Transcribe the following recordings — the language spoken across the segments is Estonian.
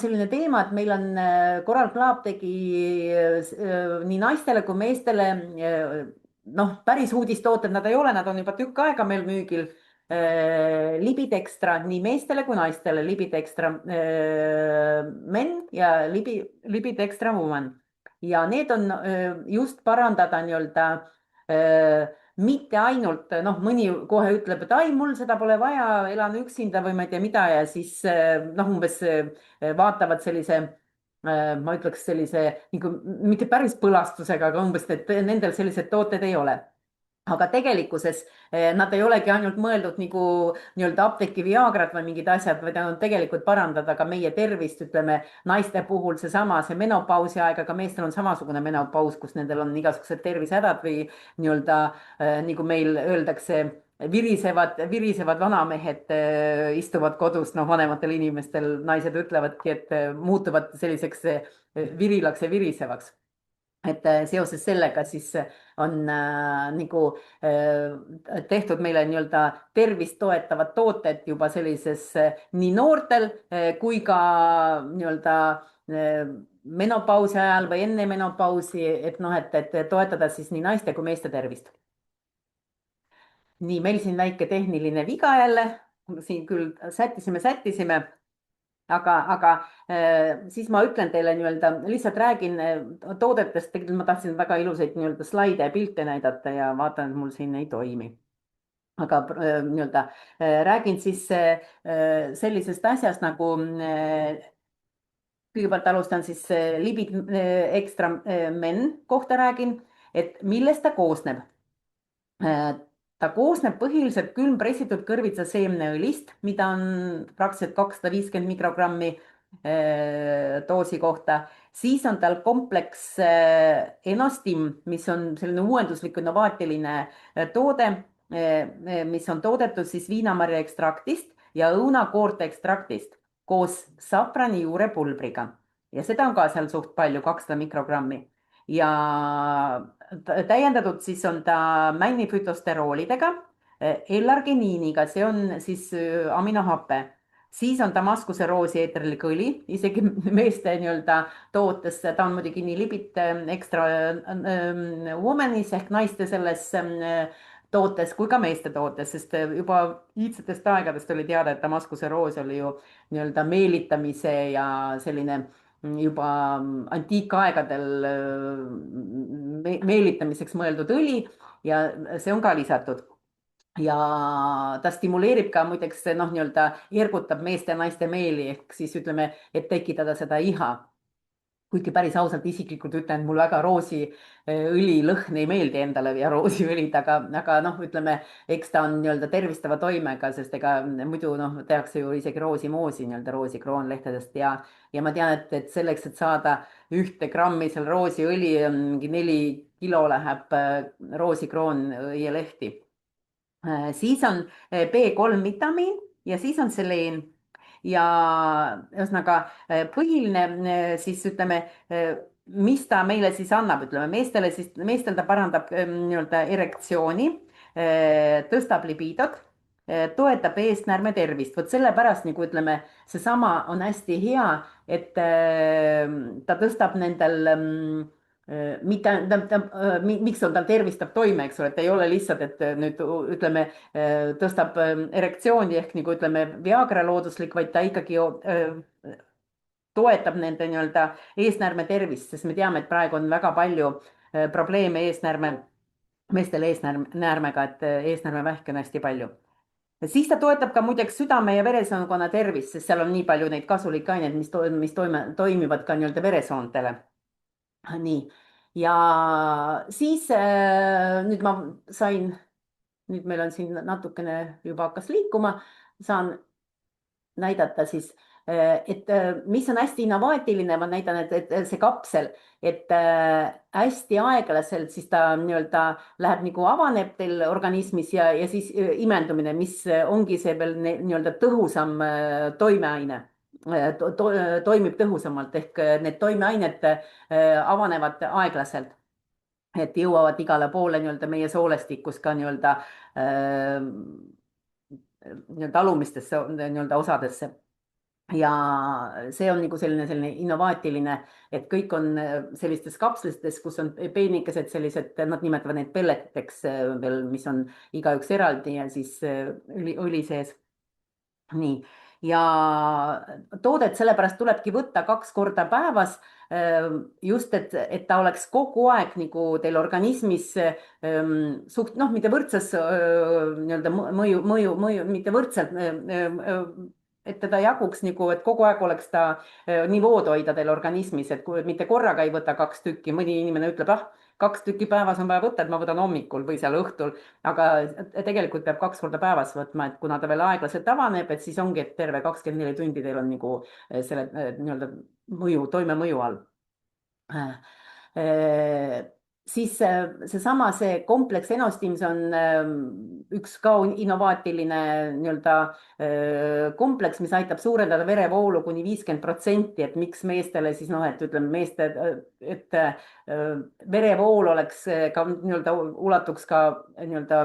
selline teema, et meil on Coral Club tegi nii naistele kui meestele, noh, päris uudistooted nad ei ole, nad on juba tükk aega meil müügil. Libidextra nii meestele kui naistele, Libidextra men ja Libidextra woman. Ja need on just parandada nii-öelda mitte ainult, noh, mõni kohe ütleb, et ai, mul seda pole vaja, elan üksinda või ma ei tea mida ja siis noh, umbes vaatavad sellise, ma ütleks sellise nagu mitte päris põlastusega, aga umbes, et nendel sellised tooted ei ole. Aga tegelikkuses nad ei olegi ainult mõeldud nagu nii-öelda apteeki Viagrat või mingid asjad, vaid nad on tegelikult parandada ka meie tervist, ütleme naiste puhul see menopausi aeg, aga meestel on samasugune menopaus, kus nendel on igasugused tervisehädad või nii-öelda nagu meil öeldakse, virisevad vanamehed istuvad kodus, noh, vanematel inimestel, naised ütlevadki, et muutuvad selliseks virilaks ja virisevaks. Et seoses sellega siis on nagu tehtud meile nii-öelda tervist toetavad tooted juba sellises nii noortel kui ka nii-öelda menopausi ajal või enne menopausi, et noh, et toetada siis nii naiste kui meeste tervist. Nii, meil siin väike tehniline viga jälle, siin küll sättisime, aga siis ma ütlen teile nii-öelda, lihtsalt räägin toodetest, tegelikult ma tahtsin väga ilusaid nii-öelda slaide ja pilte näidata ja vaatan, et mul siin ei toimi. Aga nii-öelda räägin siis sellisest asjast nagu, kõigepealt alustan siis Libid Extra Men kohta räägin, et millest ta koosneb. Ta koosneb põhiliselt külmpressitud kõrvitsaseemneõlist, mida on praktiliselt 250 mikrogrammi doosi kohta. Siis on tal kompleks Enostim, mis on selline uuenduslik innovaatiline toode, mis on toodetud siis viinamarja ekstraktist ja õunakoorte ekstraktist koos safrani juurepulbriga. Ja seda on ka seal suht palju, 200 mikrogrammi. Ja täiendatud siis on ta männifütosteroolidega, L-arginiiniga, see on siis aminohape. Siis on Damaskuse roosi eeterlik õli, isegi meeste nii-öelda tootes, ta on muidugi nii Libit Extra Womanis ehk naiste selles tootes kui ka meeste tootes, sest juba iidsetest aegadest oli teada, et Damaskuse roos oli ju nii-öelda meelitamise ja selline juba antiikaegadel meelitamiseks mõeldud õli ja see on ka lisatud. Ja ta stimuleerib ka muideks noh, nii-öelda ergutab meeste ja naiste meeli ehk siis ütleme, et tekitada seda iha. Kuigi päris ausalt isiklikult ütlen, mul väga roosiõli lõhn ei meeldi endale ja roosiõlid, aga noh, ütleme, eks ta on nii-öelda tervistava toimega, sest ega muidu noh, tehakse ju isegi roosimoosi nii-öelda roosikroonlehtedest ja ma tean, et selleks, et saada 1 grammi seal roosiõli, mingi 4 kilo läheb roosikroonõielehti. Siis on B3 vitamiin ja siis on seleen ja ühesõnaga põhiline siis ütleme, mis ta meile siis annab, ütleme meestele, siis meestel ta parandab nii-öelda erektsiooni, tõstab libidot, toetab eesnäärme tervist. Vot sellepärast nagu ütleme, seesama on hästi hea, et ta tõstab nendel mitte, miks on tal tervistav toime, eks ole, et ei ole lihtsalt, et nüüd ütleme, tõstab erektsiooni ehk nagu ütleme, Viagra looduslik, vaid ta ikkagi toetab nende nii-öelda eesnäärme tervist, sest me teame, et praegu on väga palju probleeme meestel eesnäärmega, et eesnäärmevähki on hästi palju. Siis ta toetab ka muideks südame ja veresoonkonna tervist, sest seal on nii palju neid kasulikke aineid, mis toimivad ka nii-öelda veresoontele. Nii, ja siis nüüd ma sain, nüüd meil on siin natukene juba hakkas liikuma, saan näidata siis, et mis on hästi innovaatiline, ma näitan, et see kapsel, et hästi aeglaselt siis ta nii-öelda läheb nagu avaneb teil organismis ja siis imendumine, mis ongi see veel nii-öelda tõhusam toimeaine toimib tõhusamalt ehk need toimeained avanevad aeglaselt, et jõuavad igale poole nii-öelda meie soolestikus ka nii-öelda alumistesse nii-öelda osadesse. ja see on nagu selline innovaatiline, et kõik on sellistes kapslites, kus on peenikesed sellised, nad nimetavad neid pelletiteks veel, mis on igaüks eraldi ja siis õli sees. Nii, ja toodet sellepärast tulebki võtta 2 korda päevas, just, et ta oleks kogu aeg nagu teil organismis suht, noh, mitte võrdses nii-öelda mitte võrdselt, et teda jaguks nagu, et kogu aeg oleks ta nivood hoida teil organismis, et kui mitte korraga ei võta 2 tükki, mõni inimene ütleb, ah, 2 tükki päevas on vaja võtta, et ma võtan hommikul või seal õhtul, aga tegelikult peab 2 korda päevas võtma, et kuna ta veel aeglaselt avaneb, et siis ongi, et terve 24 tundi teil on nagu selle nii-öelda mõju, toimemõju all. Siis seesama, see kompleks Enostim, see on üks ka innovaatiline nii-öelda kompleks, mis aitab suurendada verevoolu kuni 50%, et miks meestele siis noh, et ütleme meeste, et verevool oleks ka nii-öelda ulatuks ka nii-öelda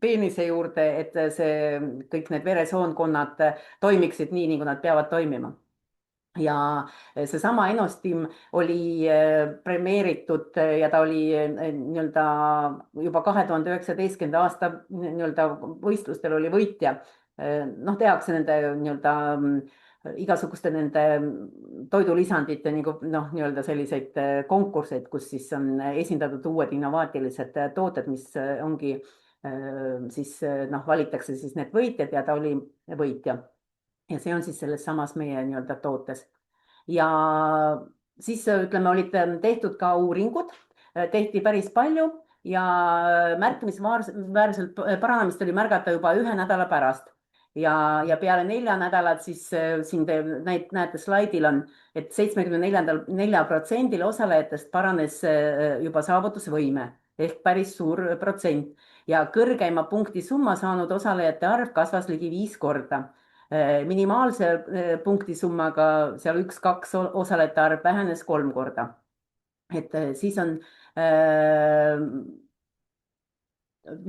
peenise juurde, et see kõik need veresoonkonnad toimiksid nii, nagu nad peavad toimima. Ja seesama Enostim oli premeeritud ja ta oli nii-öelda juba 2019. aasta nii-öelda võistlustel oli võitja. Noh, tehakse nende nii-öelda igasuguste nende toidulisandite nagu noh, nii-öelda selliseid konkurseid, kus siis on esindatud uued innovaatilised tooted, mis ongi siis noh, valitakse siis need võitjad ja ta oli võitja. Ja see on siis selles samas meie nii-öelda tootes. Ja siis ütleme, olid tehtud ka uuringud, tehti päris palju ja märkimisväärselt paranemist oli märgata juba 1 nädala pärast. Ja peale 4 nädalat siis siin te näete slaidil on, et 74% osalejatest paranes juba saavutusvõime ehk päris suur protsent ja kõrgeima punkti summa saanud osalejate arv kasvas ligi 5 korda. Minimaalse punktisummaga seal 1-2 osalejate arv vähenes 3 korda. Et siis on,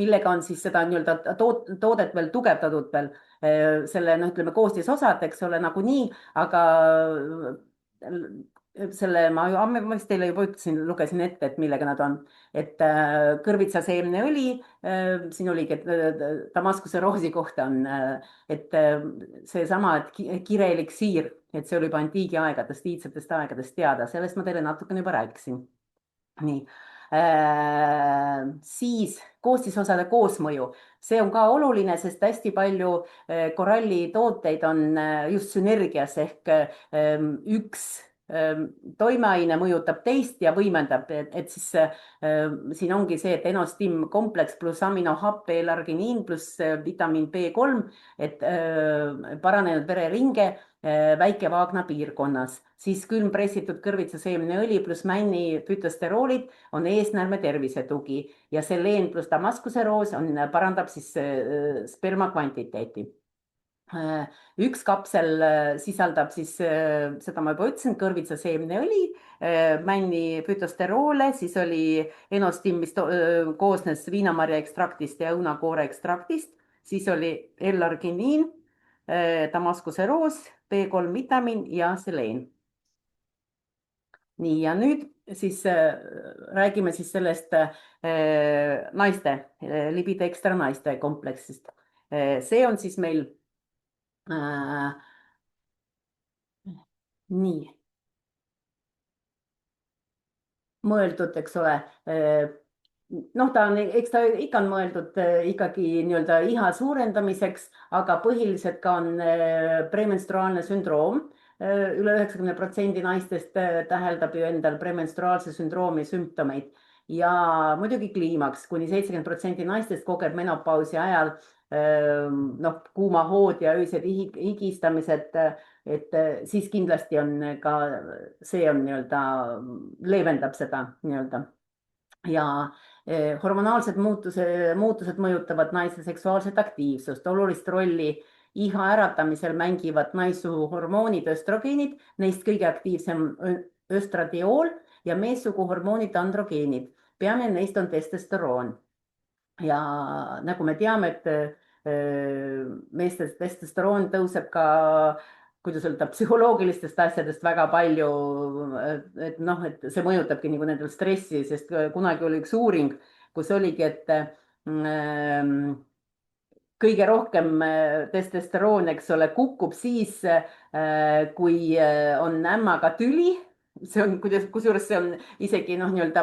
millega on siis seda nii-öelda toodet veel tugevdatud veel selle, noh, ütleme koostisosad, eks ole, nagunii, aga selle ma vist teile juba ütlesin, lugesin ette, et millega nad on, et kõrvitsaseemneõli, siin oligi, et Damaskuse roosi kohta on, et seesama, et kireeliksiir, et see oli juba antiigiaegadest, iidsetest aegadest teada, sellest ma teile natukene juba rääkisin. Nii. Siis koostisosade koosmõju, see on ka oluline, sest hästi palju koralli tooteid on just sünergias ehk üks toimeaine mõjutab teist ja võimendab, et siis siin ongi see, et Enostim kompleks pluss aminohappe L-arginiin pluss vitamiin B3, et paranenud vereringe väikevaagna piirkonnas, siis külmpressitud kõrvitsaseemneõli pluss männi fütosteroolid on eesnäärme tervise tugi ja seleen pluss Damaskuse roos parandab siis sperma kvantiteeti. Üks kapsel sisaldab siis, seda ma juba ütlesin, kõrvitsaseemneõli, männi fütosteroole, siis oli Enostim, mis koosnes viinamarja ekstraktist ja õunakoore ekstraktist, siis oli L-arginiin, Damaskuse roos, B3 vitamiin ja seleen. Nii, ja nüüd siis räägime siis sellest naiste, Libidekstra naiste kompleksist. See on siis meil nii mõeldud, eks ole. Noh, ta on, eks ta ikka on mõeldud ikkagi nii-öelda iha suurendamiseks, aga põhiliselt ka on premenstruaalne sündroom. Üle 90% naistest täheldab ju endal premenstruaalse sündroomi sümptomeid ja muidugi kliimaks, kuni 70% naistest kogeb menopausi ajal noh, kuumahood ja öised higistamised, et siis kindlasti on ka see on nii-öelda, leevendab seda nii-öelda. Ja hormonaalsed muutused mõjutavad naise seksuaalset aktiivsust, olulist rolli iha äratamisel mängivad naissuguhormoonid östrogeenid, neist kõige aktiivsem östradiool ja meessuguhormoonid androgeenid. Peamine neist on testosteroon. Ja nagu me teame, et meestes testosteroon tõuseb ka kuidas öelda, psühholoogilistest asjadest väga palju, et noh, et see mõjutabki nagu nendel stressi, sest kunagi oli üks uuring, kus oligi, et kõige rohkem testosteroon, eks ole, kukub siis, kui on ämmaga tüli. See on, kusjuures see on isegi noh, nii-öelda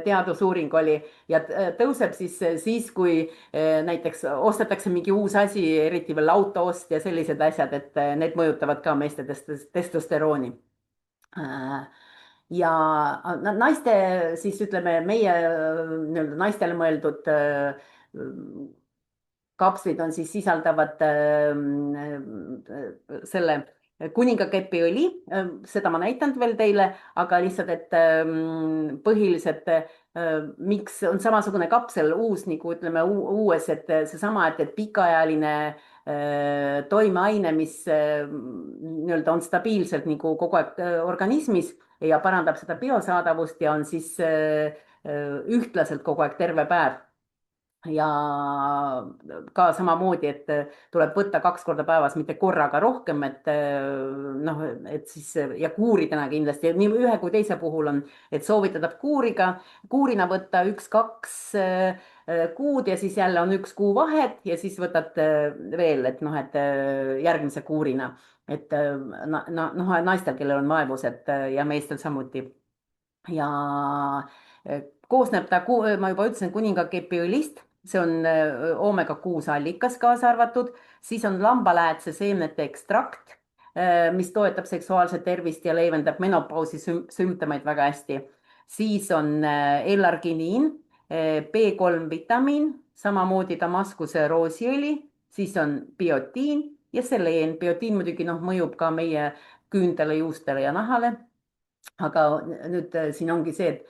teadusuuring oli ja tõuseb siis, kui näiteks ostetakse mingi uus asi, eriti veel autoost ja sellised asjad, et need mõjutavad ka meeste testosterooni. Ja naiste, siis ütleme, meie nii-öelda naistele mõeldud kapslid on siis sisaldavad selle kuningakepiõli, seda ma näitan veel teile, aga lihtsalt, et põhiliselt miks on samasugune kapsel uus, nagu ütleme uues, et seesama, et pikaajaline toimeaine, mis nii-öelda on stabiilselt nagu kogu aeg organismis ja parandab seda biosaadavust ja on siis ühtlaselt kogu aeg terve päev. Ja ka samamoodi, et tuleb võtta 2 korda päevas, mitte korraga rohkem, et noh, et siis ja kuuridena kindlasti, nii ühe kui teise puhul on, et soovitada kuurina võtta 1-2 kuud ja siis jälle on 1 kuu vahet ja siis võtad veel, et noh, et järgmise kuurina, et noh, naistel, kellel on vaevused ja meestel samuti. Ja koosneb ta, ma juba ütlesin, kuningakepiõlist, see on oomega-6 allikas kaasa arvatud, siis on lambaläätse seemnete ekstrakt, mis toetab seksuaalset tervist ja leevendab menopausi sümptomeid väga hästi. Siis on L-arginiin, B3 vitamiin, samamoodi Damaskuse roosiõli, siis on biotiin ja seleen. Biotiin muidugi mõjub ka meie küüntele, juustele ja nahale. Aga nüüd siin ongi see,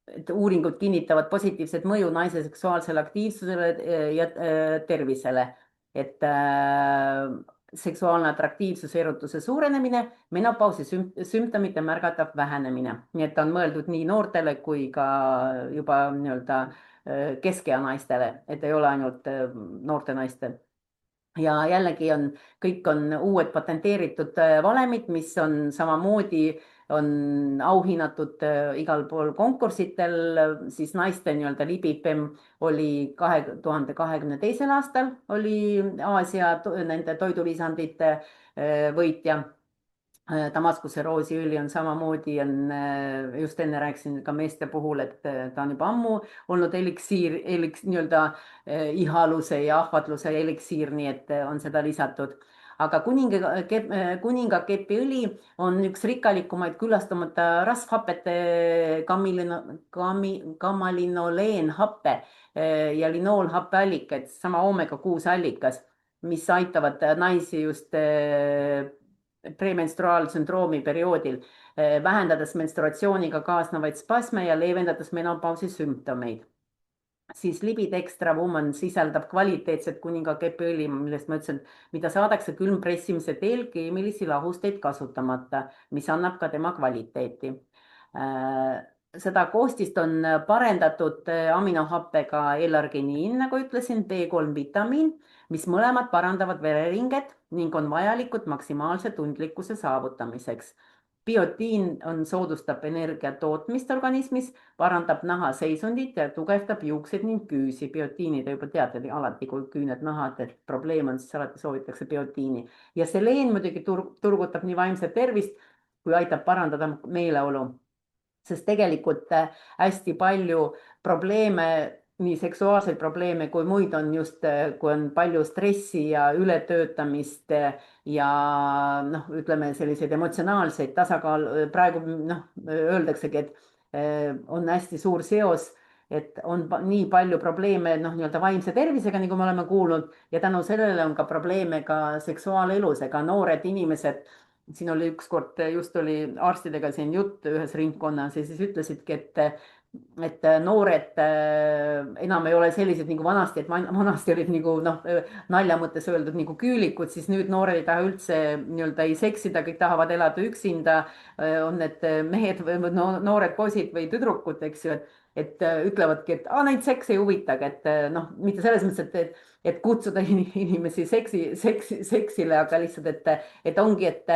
et uuringud kinnitavad positiivset mõju naise seksuaalsele aktiivsusele ja tervisele, et seksuaalne atraktiivsus, erutuse suurenemine, menopausi sümptomite märgatav vähenemine. Nii et ta on mõeldud nii noortele kui ka juba nii-öelda keskea naistele, et ei ole ainult noorte naiste. Ja jällegi kõik on uued patenteeritud valemid, mis on samamoodi on auhinnatud igal pool konkursitel, siis naiste nii-öelda libipem oli 2022. aastal oli Aasia nende toidulisandite võitja. Damaskuse roosiõli on samamoodi, just enne rääkisin ka meeste puhul, et ta on juba ammu olnud eliksiir, nii-öelda ihaluse ja ahvatluse eliksiir, nii et on seda lisatud. Aga kuningakepiõli on üks rikkalikumaid külastamata rasvhapete gamallinoleenhappe ja linoolhappe allikaid, sama oomega-6 allikas, mis aitavad naisi just premenstruaalsündroomi perioodil, vähendades menstruatsiooniga kaasnevaid spasme ja leevendades menopausi sümptomeid. Siis Libidextra Woman sisaldab kvaliteetset kuningakepiõli, millest ma ütlesin, mida saadakse külmpressimise teel keemilisi lahusteid kasutamata, mis annab ka tema kvaliteeti. Seda koostist on parendatud aminohappega L-arginiin, nagu ütlesin, B3 vitamiin, mis mõlemad parandavad vereringet ning on vajalikud maksimaalse tundlikkuse saavutamiseks. Biotiin soodustab energia tootmist organismis, parandab nahaseisundit ja tugevdab juukseid ning küüsi. Biotiini te juba teate, alati kui küüned nahad, et probleem on, siis alati soovitakse biotiini. Ja seleen muidugi turgutab nii vaimset tervist, kui aitab parandada meeleolu. Sest tegelikult hästi palju probleeme, nii seksuaalseid probleeme kui muid on just, kui on palju stressi ja ületöötamist ja ütleme selliseid emotsionaalseid tasakaal. Praegu öeldaksegi, et on hästi suur seos, et on nii palju probleeme nii-öelda vaimse tervisega, nagu me oleme kuulnud, ja tänu sellele on ka probleeme ka seksuaalelus, ega noored inimesed. Siin oli ükskord, just oli arstidega siin jutt ühes ringkonnas ja siis ütlesidki, et noored enam ei ole sellised nagu vanasti, et vanasti olid nagu nalja mõttes öeldud nagu küülikud, siis nüüd noored ei taha üldse nii-öelda ei seksida, kõik tahavad elada üksinda, on need mehed või noored poisid või tüdrukud, eks ju, et ütlevadki, et neid seks ei huvitagi, et noh, mitte selles mõttes, et kutsuda inimesi seksile, aga lihtsalt, et ongi, et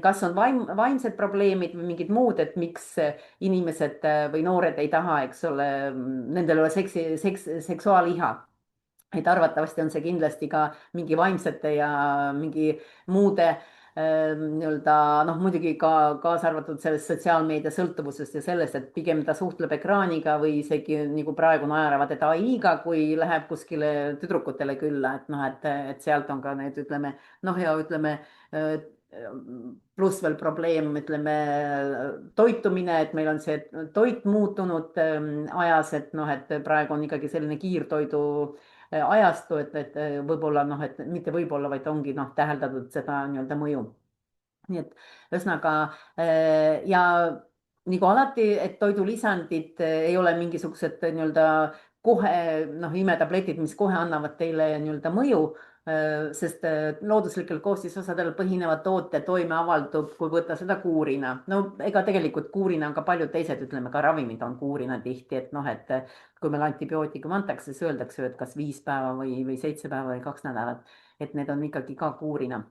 kas on vaimsed probleemid või mingid muud, et miks inimesed või noored ei taha, eks ole, nendel ei ole seksuaaliha. Et arvatavasti on see kindlasti ka mingi vaimsete ja mingi muude nii-öelda noh, muidugi ka kaasa arvatud sellest sotsiaalmeedia sõltuvusest ja sellest, et pigem ta suhtleb ekraaniga või isegi nagu praegu naeravad, et ai-ga, kui läheb kuskile tüdrukutele külla, et noh, et sealt on ka need, ütleme noh, ja ütleme pluss veel probleem, ütleme toitumine, et meil on see toit muutunud ajas, et noh, et praegu on ikkagi selline kiirtoidu ajastu, et võib-olla noh, et mitte võib-olla, vaid ongi noh, täheldatud seda nii-öelda mõju. Nii et ühesõnaga ja nagu alati, et toidulisandid ei ole mingisugused nii-öelda kohe noh, imetabletid, mis kohe annavad teile nii-öelda mõju, sest looduslikel koostisosadel põhinevad tooted toime avaldub, kui võtta seda kuurina. No ega tegelikult kuurina on ka paljud teised, ütleme ka ravimid on kuurina tihti, et noh, et kui meil antibiootikum antakse, siis öeldakse, et kas 5 päeva või 7 päeva või 2 nädalat, et need on ikkagi ka kuurina.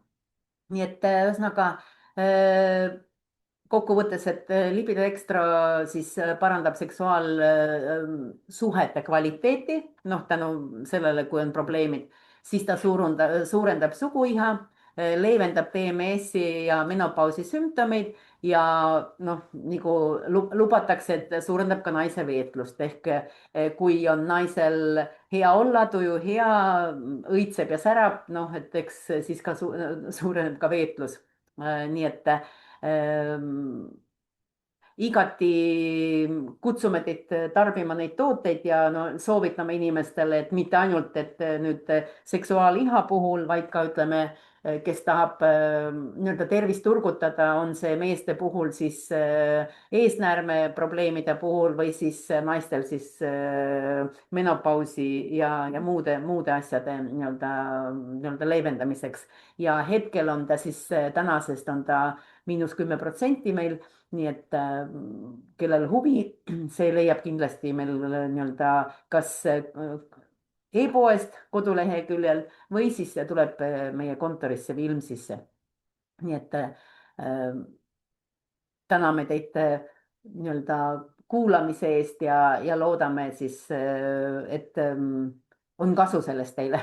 Nii et ühesõnaga kokkuvõttes, et libido ekstra siis parandab seksuaalsuhete kvaliteeti, noh tänu sellele, kui on probleemid, siis ta suurendab suguiha, leevendab PMS-i ja menopausi sümptomeid ja noh, nagu lubatakse, et suurendab ka naise veetlust ehk kui on naisel hea olla, tuju hea, õitseb ja särab, noh, et eks siis ka suureneb ka veetlus. Nii et igati kutsume teid tarbima neid tooteid ja no, soovitame inimestele, et mitte ainult, et nüüd seksuaaliha puhul, vaid ka ütleme, kes tahab nii-öelda tervist turgutada, on see meeste puhul siis eesnäärme probleemide puhul või siis naistel siis menopausi ja muude asjade nii-öelda leevendamiseks. Ja hetkel on ta siis, tänasest on ta -10% meil, nii et kellel huvi, see leiab kindlasti meil nii-öelda kas e-poest koduleheküljel või siis tuleb meie kontorisse või Ilmsisse. Nii et täname teid nii-öelda kuulamise eest ja loodame siis, et on kasu sellest teile.